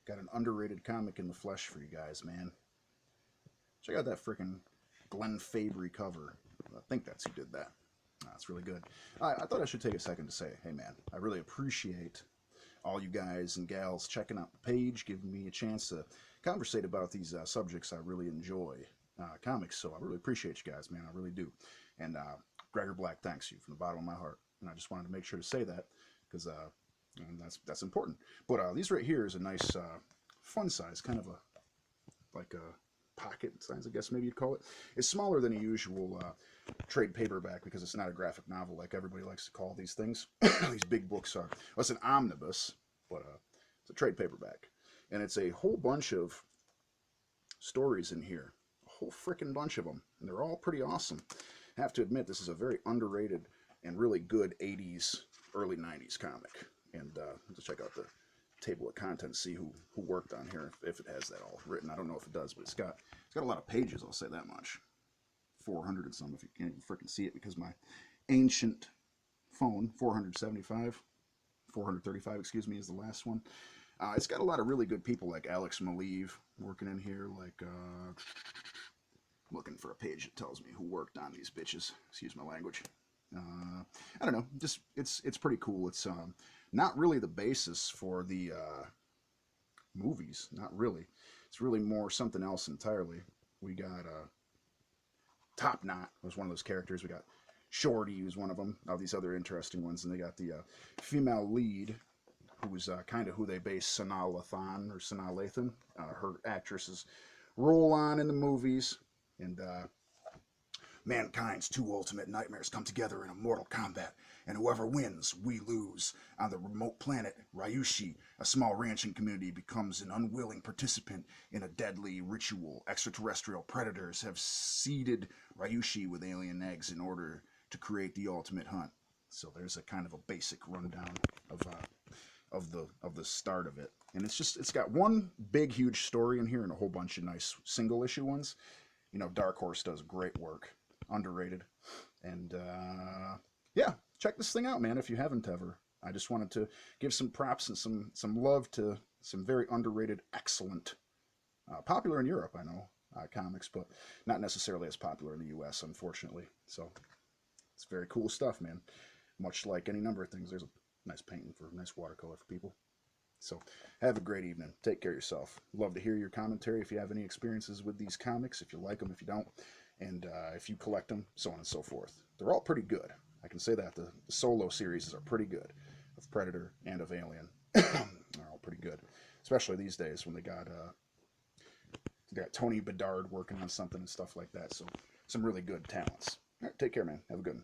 Got an underrated comic in the flesh for you guys, man. Check out that freaking Glenn Fabry cover. I think that's who did that. That's really good. I thought I should take a second to say, hey man, I really appreciate all you guys and gals checking out the page, giving me a chance to conversate about these subjects I really enjoy, comics. So I really appreciate you guys, man. I really do. And Gregor Black thanks you from the bottom of my heart. And I just wanted to make sure to say that because that's important. But these right here is a nice fun size, kind of a like a pocket size, I guess maybe you'd call it. It's smaller than a usual trade paperback because it's not a graphic novel like everybody likes to call these things. These big books are. Well, it's an omnibus, but it's a trade paperback, and it's a whole bunch of stories in here, a whole freaking bunch of them, and they're all pretty awesome. I have to admit, this is a very underrated and really good 80s, early 90s comic. And let's check out the table of contents, see who worked on here, if it has that all written. I don't know if it does, but it's got a lot of pages, I'll say that much. 400 and some, if you can't even freaking see it, because my ancient phone, 475, 435, excuse me, is the last one. It's got a lot of really good people like Alex Maleev working in here, like, looking for a page that tells me who worked on these bitches, excuse my language. I don't know, just, it's pretty cool. It's not really the basis for the movies, not really. It's really more something else entirely. We got Top Knot was one of those characters. We got Shorty, who's one of them. All these other interesting ones. And they got the female lead, who was kind of who they based Sanaa Lathan, or Sanaa Lathan, her actress's role on in the movies. And mankind's two ultimate nightmares come together in a mortal combat, and whoever wins, we lose. On the remote planet Ryushi, a small ranching community becomes an unwilling participant in a deadly ritual. Extraterrestrial predators have seeded Ryushi with alien eggs in order to create the ultimate hunt. So there's a kind of a basic rundown of the start of it. And it's got one big huge story in here and a whole bunch of nice single issue ones. You know, Dark Horse does great work. Underrated. And yeah, check this thing out, man, if you haven't ever. I just wanted to give some props and some love to some very underrated, excellent, popular in Europe, I know, comics, but not necessarily as popular in the US, unfortunately. So it's very cool stuff, man. Much like any number of things, there's a nice painting for nice watercolor for people. So have a great evening. Take care of yourself. Love to hear your commentary if you have any experiences with these comics, if you like them, if you don't, and if you collect them, so on and so forth. They're all pretty good. I can say that. The solo series are pretty good, of Predator and of Alien. They're all pretty good, especially these days when they got Tony Bedard working on something and stuff like that. So some really good talents. All right, take care, man. Have a good one.